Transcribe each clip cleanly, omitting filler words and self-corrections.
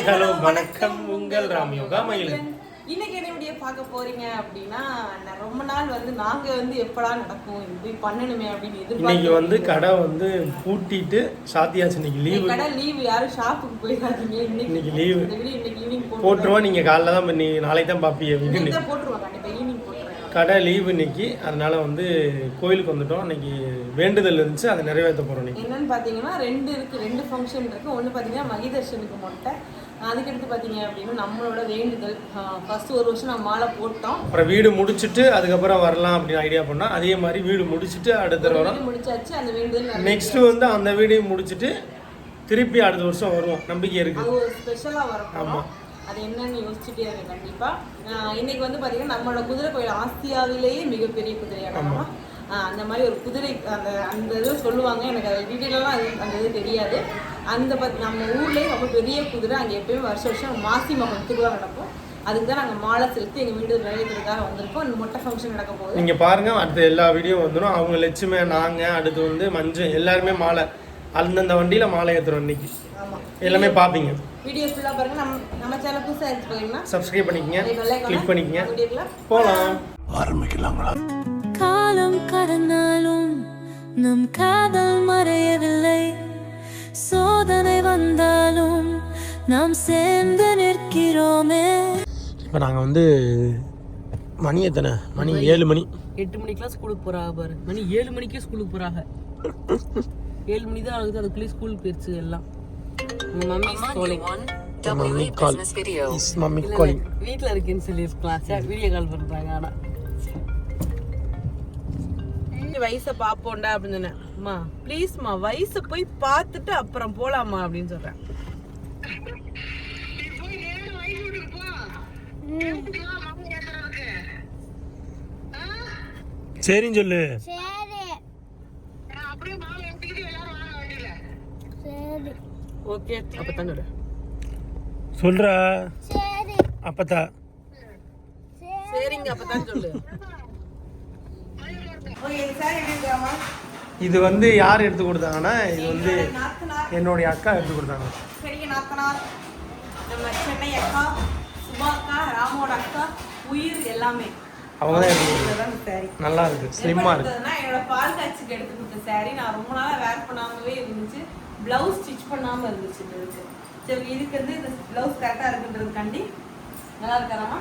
Hi hello வணக்கம் உங்கள் ராம் யோகா மயிலன். இன்னைக்கு என்ன வீடியோ பார்க்க போறீங்க அப்படின்னா, ரொம்ப நாள் நாங்க எப்படா நடக்கும் இப்படி பண்ணணுமே அப்படின்னு இன்னைக்கு கடை பூட்டிட்டு சாத்தியாச்சு. இன்னைக்கு லீவு. கடை லீவு, யாரும் ஷாப்புக்கு போயிடாதீங்க. இன்னைக்கு லீவு. இன்னைக்கு ஈவினிங் போட்டுருவோம். நீங்க காலைல தான் பண்ணி நாளைக்கு தான் பாப்பீங்க. போட்டுருவோம், கண்டிப்பா ஈவினிங் போட்டுருவோம். கடை லீவு இன்னைக்கு, அதனால கோயிலுக்கு வந்துட்டோம். இன்னைக்கு வேண்டுதல் இருந்துச்சு, அதை நிறைவேற்ற போறோம். என்னன்னு பாத்தீங்கன்னா ரெண்டு ஃபங்க்ஷன் இருக்கு. ஒன்று பாத்தீங்கன்னா மகிதர்ஷனுக்கு மொட்டை, அதுக்கடுத்து பார்த்தீங்க அப்படின்னா நம்மளோட வேண்டுதல். ஃபர்ஸ்ட் ஒரு வருஷம் நம்ம மாலை போட்டோம், அப்புறம் வீடு முடிச்சுட்டு அதுக்கப்புறம் வரலாம் அப்படின்னு ஐடியா பண்ணோம். அதே மாதிரி வீடு முடிச்சுட்டு அடுத்த வாரம் முடிச்சாச்சு. அந்த வேண்டுதல் நெக்ஸ்ட் அந்த வீடையும் முடிச்சுட்டு திருப்பி அடுத்த வருஷம் வருவோம். நம்பிக்கை இருக்கு, அது ஒரு ஸ்பெஷலாக வரும். ஆமாம், அது என்னன்னு யோசிச்சுட்டே இருக்கேன் கண்டிப்பாக. இன்னைக்கு பார்த்தீங்கன்னா நம்மளோட குதிரை கோயில் ஆசியாவிலேயே மிகப்பெரிய குதிரையாடமா, அந்த மாதிரி ஒரு குதிரை அந்த இது சொல்லுவாங்க. எனக்கு அது டீட்டெயிலெலாம் அந்த இது தெரியாது. நம்ம ஊர்லேயே ரொம்ப பெரிய குதிரை. அங்கே எப்பயுமே வருஷம் மாசி மகம் திருவிழா நடக்கும். அதுக்கு தான் நாங்கள் மாலை செலுத்தி எங்கள் வீடு நிறைவேற்றுறதுக்காக வந்திருக்கோம். இந்த மொட்டை ஃபங்க்ஷன் நடக்க போகுது. நீங்கள் பாருங்கள், அடுத்த எல்லா வீடியோ வந்துடும். அவங்க லட்சுமே, நாங்கள், அடுத்து மஞ்சள், எல்லாருமே மாலை அந்தந்த வண்டியில் மாலை ஏற்றுறோம் இன்னைக்கு. ஆமாம், எல்லாமே பார்ப்பீங்க. வீடியோ ஃபுல்லாக பாருங்கள். நம்ம சேனல் புதுசாக எடுத்து போயிருந்தா சப்ஸ்கிரைப் பண்ணிக்கங்க, கிளிக் பண்ணிக்கங்க. போகலாம், ஆரம்பிக்கலாங்களா? காலம் கடந்தாலும் நம் காதல் மறையவில்லை. சோதனை வந்தாலும் நாம் சேர்ந்து நிற்கிறோமே. இப்போ நாங்கள் மணி எத்தனை மணி? 7 மணி. 8 மணிக்கெலாம் ஸ்கூலுக்கு போகிறாங்க பாரு. மணி 7 மணிக்கே ஸ்கூலுக்கு போகிறாங்க. 7 மணி தான் ஆகுது, அதுக்குள்ளேயே ஸ்கூலுக்கு போயிடுச்சு எல்லாம். வீட்டில் இருக்கேன்னு சொல்லியிருக்கலாம், வீடியோ கால் பண்ணுறாங்க. ஆனால் வயசை பார்ப்போண்டா அப்படின்னு சொன்னேன். அம்மா ப்ளீஸ்மா வயசை போய் பார்த்துட்டு அப்புறம் போலாமா அப்படின்னு சொல்றேன். சரின்னு சொல்லு. ஓகே, அப்பதான் சொல்லு. சொல்றா அப்பதா. சரிங்க, அப்பதான் சொல்லு. இது யார் எடுத்து கொடுத்தாங்கன்னா, இது என்னுடைய அக்கா எடுத்து கொடுத்தாங்க. பெரிய நாத்தனார், நம்ம சென்னை அக்கா, சுபா அக்கா, ராமோட அக்கா, உயிர் எல்லாமே அவங்க தான் எடுத்து கொடுத்தாங்க. நல்லா இருக்கு, ஸ்லிம்மா இருக்கு. என்னோட பால் காட்சிக்கு எடுத்து கொடுத்த சாரி நான் ரொம்ப நாளா வேர் பண்ணாமவே இருந்துச்சு. பிளவுஸ் ஸ்டிச் பண்ணாம இருந்துச்சு. சரி, இதுக்கு இந்த பிளவுஸ் கரெக்டா இருக்குன்றதுக்காண்டி நல்லா இருக்காராமா.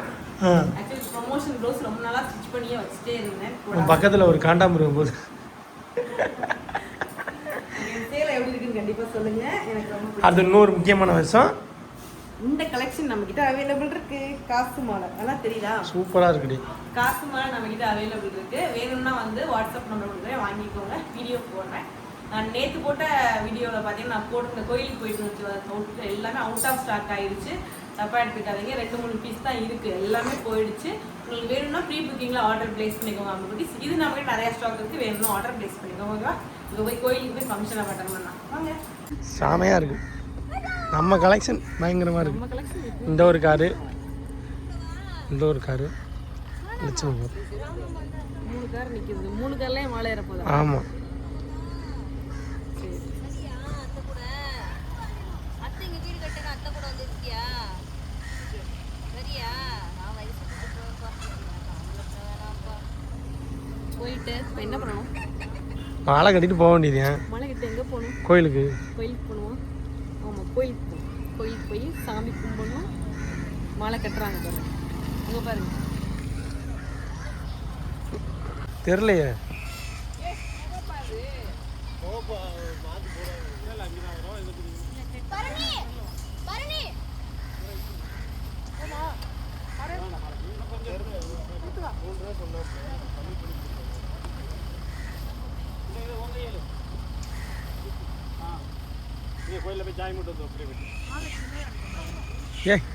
ஆக்சுவலி ப்ரொமோஷன் ப்ளவுஸ் ரொம்ப நாளா ஸ்டிச் பண்ணியே வச்சுட்டே இருந்தேன். பக்கத்துல ஒரு காண்டாமிருகம் போது சேலை எப்படி இருக்குன்னு கண்டிப்பா சொல்லுங்க. எனக்கு ரொம்ப அது இன்னொரு முக்கியமான விஷயம், இந்த கலெக்ஷன் நம்ம கிட்ட அவைலபிள் இருக்கு. காசு மாலை எல்லாம் தெரியுதா? சூப்பரா இருக்குடி. காசு மாலை நம்ம கிட்ட அவைலபிள் இருக்கு. வேணும்னா வாட்ஸ்அப் நம்பர் கொடுக்குறேன், வாங்கிக்கோங்க. வீடியோ போடுறேன். நான் நேற்று போட்ட வீடியோவில் பார்த்தீங்கன்னா நான் போட்டு கோயிலுக்கு போயிட்டு வச்சு எல்லாமே அவுட் ஆஃப் ஸ்டாக் ஆயிடுச்சு. தப்பாக எடுத்துக்காதீங்க. 2-3 பீஸ் தான் இருக்குது, எல்லாமே போயிடுச்சு. உங்களுக்கு வேணும்னா ப்ரீ புக்கிங்கில் ஆர்டர் பிளேஸ் பண்ணிக்கோங்க. அப்படி இது நம்ம நிறையா ஸ்டாக் இருக்குது, வேணும்னா ஆர்டர் பிளேஸ் பண்ணிக்கோங்க. ஓகேவா? இங்கே போய் கோயிலுக்கு போய் ஃபங்க்ஷனை பண்ணணும்னா வாங்க. செமையாக இருக்குது நம்ம கலெக்ஷன், பயங்கரமாக இருக்குது. நம்ம கலெக்ஷன் இந்த ஒரு காரு, இந்த ஒரு காரு, லட்சம் 3 கார் நிற்கிது. 3 கார்லேயும் மாலை ஏற போதும். ஆமாம். போயிட்டு இப்போ என்ன பண்ணணும்? மாலை கட்டிட்டு போக வேண்டியது. மாலை கட்டி எங்கே போகணும்? கோயிலுக்கு. கோயிலுக்கு போகணுமா? ஆமாம், கோயிலுக்கு போய் சாமி கும்பிடணும். மாலை கட்டுறாங்க பாருங்க, இங்கே பாருங்க. தெரியலையே.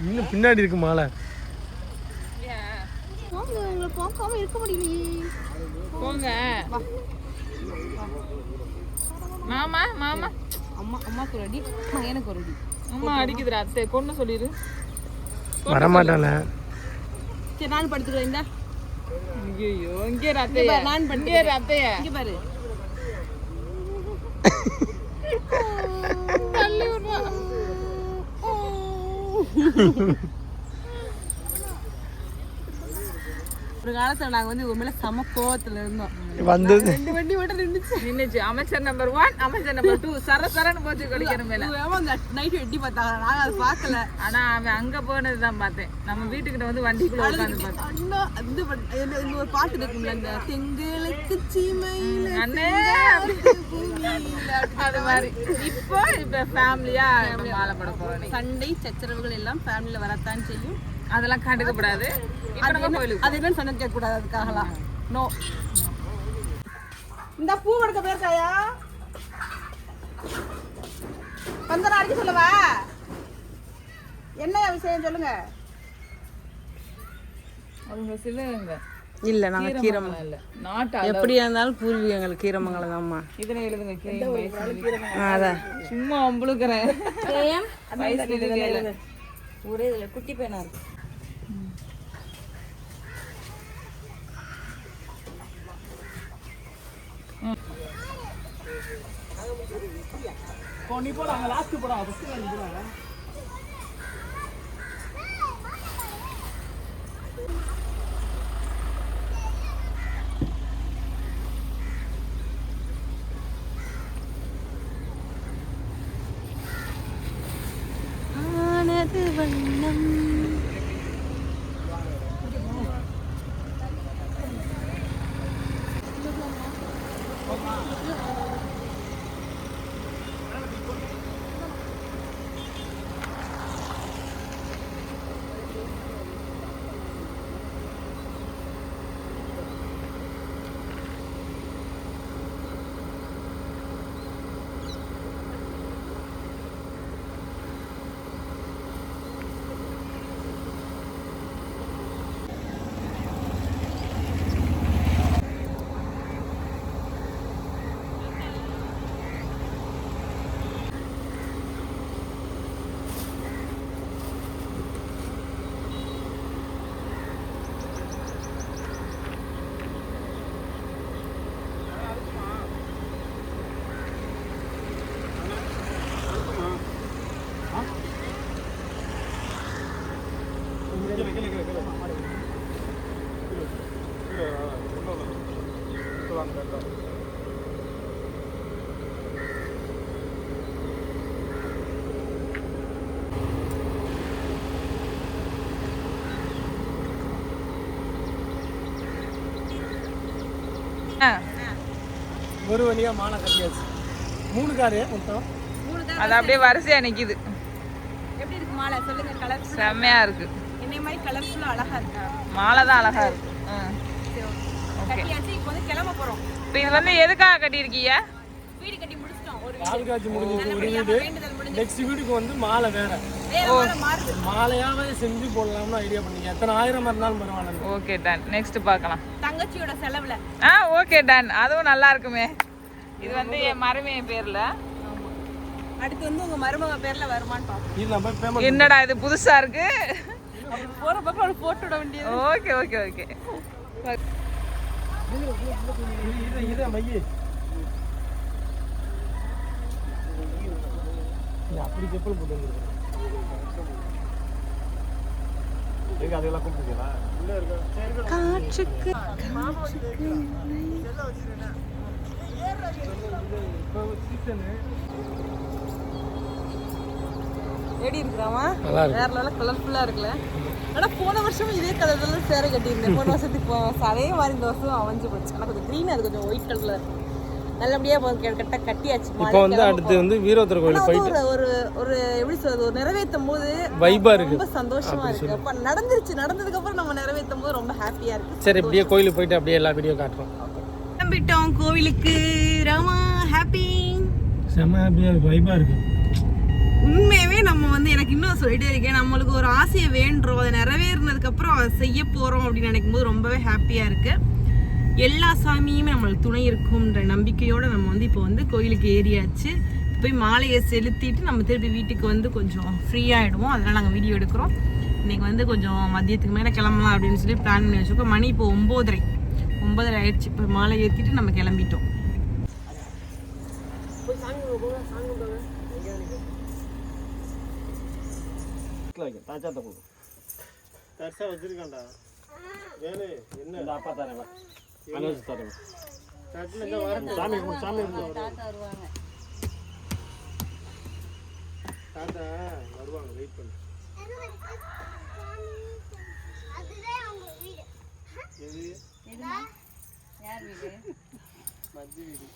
இன்னும் பின்னாடி இருக்கு மாலை. உங்களை பார்க்காம இருக்க முடியலையே. போங்க மாமா. மாமா அம்மாக்கு ஒரு அடி, எனக்கு ஒரு அடி. அம்மா அடிக்குதுடா அத்தை, கொண்டு சொல்லிடு. வரமாட்டால. சரி, நான் படுத்துக்கிறேன். இந்த ஐயோ இங்கே ரத்தையா, நான் படுத்துக்கிறேன். ரத்தையா இங்கே பாரு. தள்ளி விடுறா. ஒரு காலத்துல நாங்க வந்து உங்க மேல சம கோவத்துல இருந்தோம். வந்து 2 வண்டி மட்டும் நின்னுச்சு. அமைச்சர் நம்பர் 1 அமைச்சர் நம்பர் 2 சரசரன்னு போச்சு கொடிக்கிற மேல. நைட் வெட்டி பார்த்தாங்க, நாங்க அதை பார்க்கல. ஆனா அவன் அங்க போனதுதான் பார்த்தேன். நம்ம வீட்டுக்கிட்ட வந்து வண்டிக்குள்ள உட்காந்து பார்த்தேன். அண்ணா இந்த ஒரு பாட்டு இருக்கும்ல, இந்த தெங்களுக்கு சீமையில அண்ணே அது மாதிரி. இப்போ ஃபேமிலியா மாலை போட போறோம். சண்டை சச்சரவுகள் எல்லாம் ஃபேமிலியில வரத்தான் செய்யும். அதெல்லாம் கண்டுக்கப்படாது. இப்போ நம்ம கோயிலுக்கு அது என்ன சண்டை கேட்க கூடாது, அதுக்காகலாம் நோ. இந்த பூ எடுக்க போயிருக்காயா? பந்தரம் அடிக்க சொல்லவா? என்ன விஷயம் சொல்லுங்க. அவங்க சிவகங்கை இல்ல நாங்க கீரமங்கலம் இல்ல நாட்டு எப்படியா இருந்தாலும் பூர்வீகங்கள் கீரமங்கலம் தான்மா. இதனை எழுதுங்க கீரை. அதான் சும்மா அம்பளுக்குறேன். ஒரே இதுல குட்டி பையனா இருக்கு. நீ போட அங்க லாஸ்ட் போடா ஃபர்ஸ்ட் போடா. ஆனது வண்ணம் ஒரு வழியா மாலை கட்டியாச்சு. 3 காரு மொத்தம். அது அப்படியே வரிசையா நிக்குது. எப்படி இருக்கு மாலை சொல்லுங்க. கலர் செம்மையா இருக்கு. என்னை மாதிரி கலர்ஃபுல்லா அழகா இருக்கா? மாலை தான் அழகா இருக்கு. கட்டியாச்சு. இப்போ வந்து கிளம்ப போறோம். இப்போ இது வந்து எதுக்காக கட்டியிருக்கீங்க? வீடு கட்டி முடிச்சிட்டோம். ஒரு பால் காட்சி முடிஞ்சிச்சு ஒரு வீடு. வேண்டுதல் முடிஞ்சு நெக்ஸ்ட் வீட்டுக்கு வந்து மாலை வேற வேற மாறுது. மாலையாவே செஞ்சு போடலாம்னு ஐடியா பண்ணீங்க. எத்தனை ஆயிரம் இருந்தாலும் பரவாயில்ல. Okay done. நெக்ஸ்ட் பார்க்கலாம். தங்கச்சியோட செலவுல. Okay done. அதுவும் நல்லா இருக்குமே. இது வந்து என் மருமைய பேர்ல. அடுத்து வந்து உங்க மருமக பேர்ல வருமான்னு பாப்போம். இது நம்ம பேமெண்ட். என்னடா இது புதுசா இருக்கு. போற பக்கம் ஒரு போட்டோ விட வேண்டியது. Okay okay okay. இது மையே. அப்படி செப்பல் போட்டு வந்துருக்கு. எங்க அதெல்லாம் கூப்பிடுறீங்களா? இல்ல இருக்க. காற்றுக்கு எப்படி இருக்கிறாமா? நல்லா இருக்கு. வேற லெவல்ல கலர்ஃபுல்லா இருக்குல்ல. ஆனா போன வருஷம் இதே கலர்ல சேர கட்டியிருந்தேன். போன வருஷத்துக்கு அதே மாதிரி இந்த வருஷம் அமைஞ்சு போச்சு. ஆனா கொஞ்சம் கிரீன், அது கொஞ்சம் ஒயிட் கலர்ல நல்லபடியா கட்டியாச்சு. இப்போ வந்து அடுத்து வந்து வீரபத்திர கோயில் போயிட்டு ஒரு ஒரு எப்படி சொல்றது, ஒரு நிறைவேற்றும் போது வைபா இருக்கு. ரொம்ப சந்தோஷமா இருக்கு. அப்ப நடந்ததுக்கு அப்புறம் நம்ம நிறைவேற்றும் போது ரொம்ப ஹாப்பியா இருக்கு. சரி, இப்படியே கோயிலுக்கு போயிட்டு அப்படியே எல்லா வீடியோ காட்டுறோம். கிளம்பிட்டோம் கோவிலுக்கு. ராமா ஹாப்பி. செம்ம ஹாப்பியா இருக்கு, வைபா இருக்கு. உண்மையாவே நம்ம வந்து எனக்கு இன்னும் சொல்லிட்டே இருக்கேன், நம்மளுக்கு ஒரு ஆசையை வேண்டுறோம், அதை நிறைவேறினதுக்கு அப்புறம் அதை செய்ய போறோம் அப்படின்னு நினைக்கும் போது ரொம்பவே ஹாப்பியா இருக்கு. எல்லா சாமியுமே நம்மளுக்கு துணை இருக்கும்ன்ற நம்பிக்கையோடு நம்ம வந்து இப்போ வந்து கோயிலுக்கு ஏறியாச்சு. போய் மாலையை செலுத்திட்டு நம்ம திருப்பி வீட்டுக்கு வந்து கொஞ்சம் ஃப்ரீயாகிடுவோம். அதனால் நாங்கள் வீடியோ எடுக்கிறோம். இன்றைக்கி வந்து கொஞ்சம் மதியத்துக்கு மேலே கிளம்பலாம் அப்படின்னு சொல்லி பிளான் பண்ணி வச்சுருக்கோம். மணி இப்போ 9:30 ஆயிடுச்சு. இப்போ மாலை ஏற்றிட்டு நம்ம கிளம்பிட்டோம். ஃபஸ்ட்டில் வைக்க தாச்சாத்த கொடுக்கும் தர்சா வச்சிருக்கான்டா வேலு என்ன இந்த அப்பா தரேன் அங்கே வச்சு தரேன் தட்டில் இந்த வரட்டும் சாமி கும்பிடு சாமி கும்பிடு தாத்தா வருவாங்க வெயிட் பண்ணு எது மஞ்சு வீடு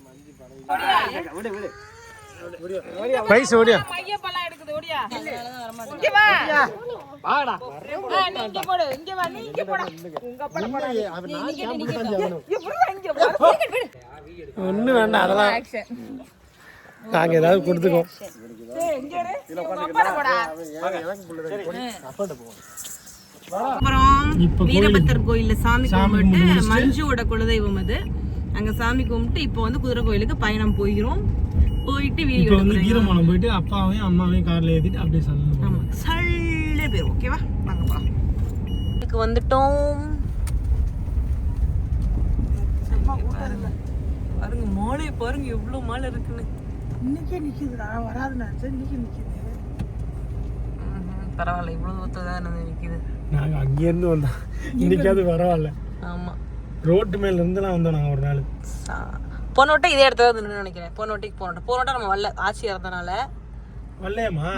மஞ்சு படம் விடு விடு பைசா ஓடியா மையப்பெல்லாம் எடுக்குது ஓடியா இங்க வா வாடா நீ இங்க போடு இங்க வா நீ இங்க போடா உங்க அப்பா ஒன்றும் வேண்டாம் அதெல்லாம் நாங்கள் ஏதாவது கொடுத்துக்கோம் இங்க இரு உங்க அப்பா போடா அப்பாட்ட போவோம் அப்புறம் வீரபத்தர் கோயில்ல சாமி கும்பிட்டு மஞ்சுவோட குலதெய்வம் அது அங்க சாமி கும்பிட்டு இப்போ வந்து குதிரை கோயிலுக்கு பயணம் போகிறோம் போயிட்டு இப்போ வந்து கீரமோளம் போயிட்டு அப்பாவையும் அம்மாவையும் கார்ல ஏத்திட்டு அப்படியே சொல்லணும் ஆமா சல்லே பேர் ஓகேவா வாங்க போலாம் இதுக்கு வந்துட்டோம் பாருங்க மாலை பாருங்க எவ்வளவு மாலை இருக்குன்னு இன்னைக்கே நிக்குதுடா வராதுண்ணா இன்னைக்கு நிக்குது பரவாயில்ல இவ்வளவு தூரத்தான் நிக்குது நாங்க அங்கேருந்து வந்தோம் இன்னைக்காவது பரவாயில்ல ஆமா ரோட்டு மேல இருந்துலாம் வந்தோம் நாங்க ஒரு நாள் போன வட்டம் இதே இடத்துல வந்து நினைக்கிறேன் போன வட்டம் நம்ம வரல ஆட்சி இறந்தனால வரலையாமா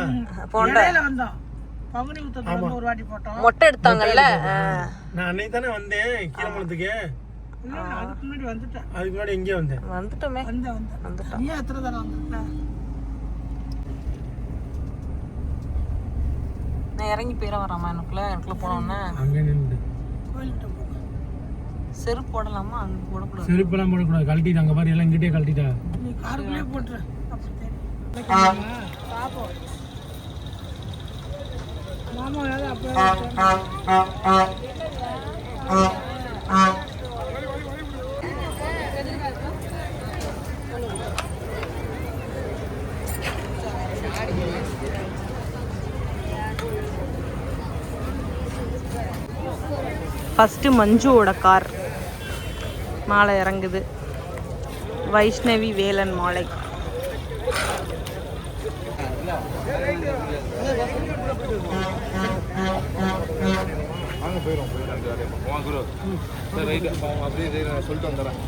வந்தோம் பங்குனி உத்தரத்துல ஒரு வாட்டி போட்டோம் மொட்டை எடுத்தாங்கல்ல நான் அன்னைக்கு தானே வந்தேன் கீரமோளத்துக்கு அதுக்கு முன்னாடி வந்துட்டேன் அதுக்கு முன்னாடி எங்கே வந்தேன் வந்துட்டோமே வந்துட்டோம் ஏன் எத்தனை தானே வந்துட்டேன் நான் இறங்கி போயிட வராமா எனக்குள்ள போனோன்னே அங்கே நின்று கோயில்கிட்ட போங்க செருப்பு போடலாமா அங்க போடக்கூடாது செருப்பெல்லாம் போடக்கூடாது கழட்டிட்டு அங்கே பாரு எல்லாம் இங்கிட்டே கழட்டிட்டா நீ காருக்குள்ளே போட்டுரு அப்படி தெரியும் பாப்போம் மாமா ஏதாவது அப்போ ஃபஸ்ட்டு மஞ்சுவோட கார் மாலை இறங்குது வைஷ்ணவி வேலன் மாலை வாங்க போயிடும் அப்படியே சொல்லிட்டு வந்துடுறேன்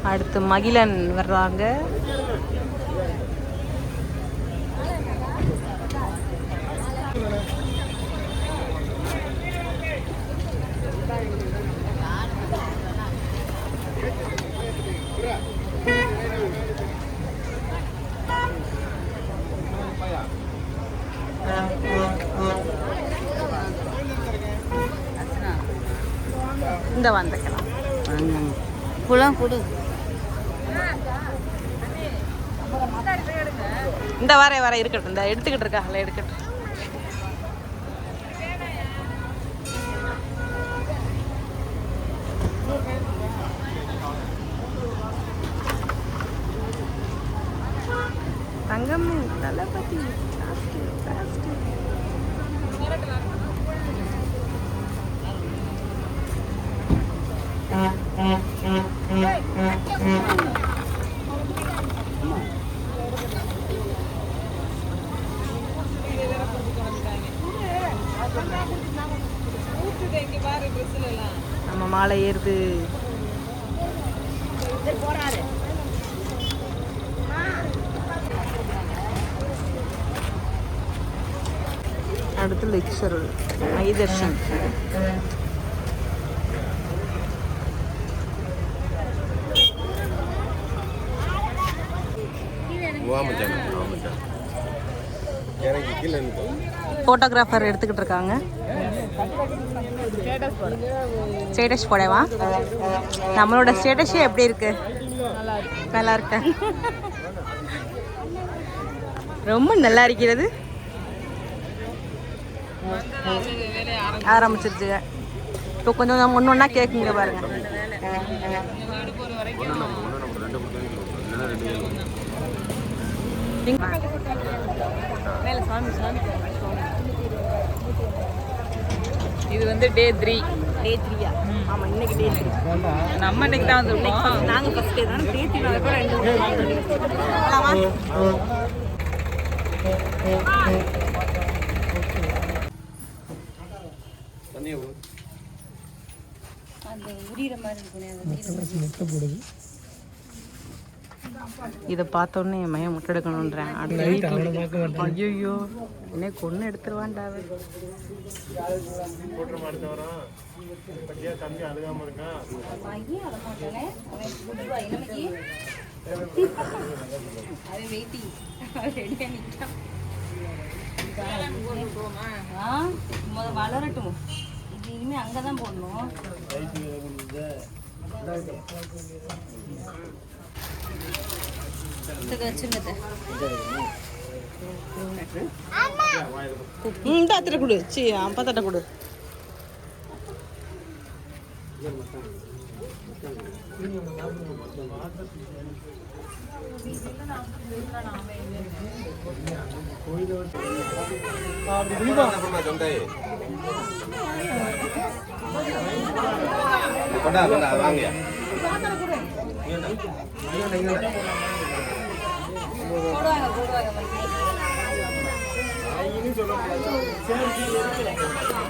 அடுத்து மகிழன் வர்றாங்க இந்த வந்துக்கலாம் புலம் கொடு இந்த வர இருக்கட்டும் இந்த எடுத்துக்கிட்டு இருக்காங்களே எடுக்கட்டும் தங்கமே தளபதி நம்ம மாலை ஏறுது அடுத்து லெக்சர் ஐதர்ஷன் ஃபோட்டோகிராஃபர் எடுத்துக்கிட்டு இருக்காங்க ஸ்டேட்டஸ் போடவா நம்மளோட ஸ்டேட்டஸே எப்படி இருக்கு நல்லா இருக்கு ரொம்ப நல்லா இருக்கிறது ஆரம்பிச்சிருச்சு இப்போ கொஞ்சம் ஒன்று ஒன்றா கேட்குங்க பாருங்க இது வந்து டே 3 டே 3யா? ஆமா, இன்னைக்கு டே 3. நம்ம இன்னைக்கு தான் வந்திருக்கோம். நாங்க ஃபர்ஸ்ட் டே தான் டே 3 நாள கூட 2 போலாமா? அந்த உரியிற மாதிரி இருக்குனே. இதை பார்த்தோன்னே என் மையம் முட்டை எடுக்கணுன்றேன். ஐயோ என்ன கொன்று எடுத்துருவான்டா. வளரட்டும், இது இனிமே அங்கதான் போடணும். தட்ட கொடு, சி அப்பா தட்ட கொடு.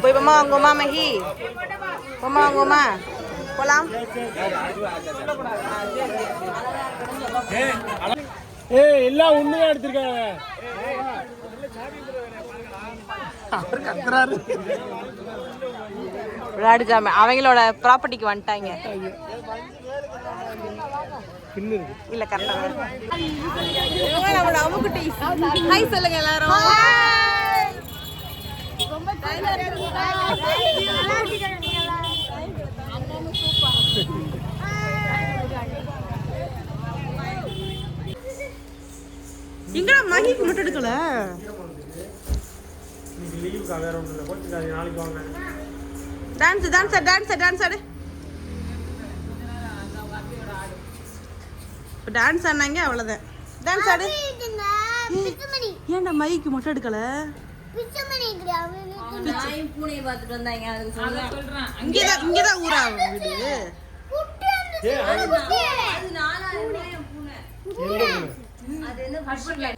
போய் மாமா வாங்குவோமா மகி? மாமா வாங்குவோமா? போலாம். எல்லாம் ஒண்ணுதான் எடுத்திருக்காங்க. விளையாடுச்சாம அவங்களோட ப்ராப்பர்ட்டிக்கு வந்துட்டாங்க. இல்ல கரெக்டா அமுக்குட்டி. ஹாய் சொல்லுங்க எல்லாரும். எங்கடா மகிக்கு மட்டும் எடுக்கல? டான்ஸ் டான்ஸ் டான்ஸ் டான்ஸ் ஆடு. டான்ஸ் ஆனாங்க அவ்வளவுதான். டான்ஸ் ஆடு. ஏன்டா மைக்கு மட்டும் எடுக்கல? இங்கதான் ஊரா வீடு.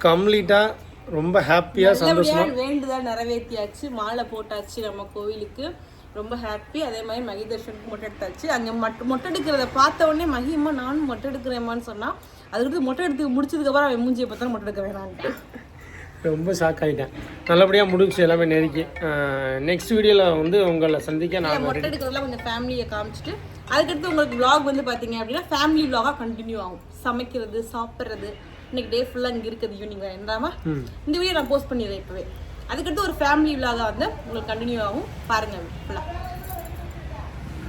கம்ப்ளீட்டா ரொம்ப ஹாப்பியா சந்தோஷமா வேண்டுதல் நிறைவேற்றியாச்சு. மாலை போட்டாச்சு நம்ம கோவிலுக்கு. ரொம்ப ஹாப்பி. அதே மாதிரி மகி தர்ஷனுக்கு மொட்டை எடுத்தாச்சு. அங்கே மொட்டை எடுக்கிறத பார்த்த உடனே மகிமா நானும் மொட்டை எடுக்கிறேம்மான்னு சொன்னால், அதுக்கு மொட்டை எடுத்து முடிச்சதுக்கப்புறம் அவன் மூஞ்சியை பார்த்தா மொட்டை எடுக்க வேணான்ட்டு ரொம்ப ஷாக் ஆகிட்டேன். நல்லபடியாக முடிச்சு எல்லாமே நெருக்கி நெக்ஸ்ட் வீடியோவில் வந்து உங்களை சந்திக்க நான் மொட்டை எடுக்கிறதுலாம் கொஞ்சம் ஃபேமிலியை காமிச்சிட்டு அதுக்கடுத்து உங்களுக்கு vlog வந்து பார்த்தீங்க அப்படின்னா ஃபேமிலி vlog-ஆக கண்டினியூ ஆகும். சமைக்கிறது, சாப்பிட்றது, இன்னைக்கு டே ஃபுல்லாக இங்கே இருக்குது ஈவினிங் வேண்டாமா இந்த வீடியோ நான் போஸ்ட் பண்ணிடுறேன் இப்போவே. அதுக்கடுத்து ஒரு ஃபேமிலி vlog-ஆக வந்து உங்களுக்கு கண்டினியூ ஆகும். பாருங்கள் ஃபுல்லாக.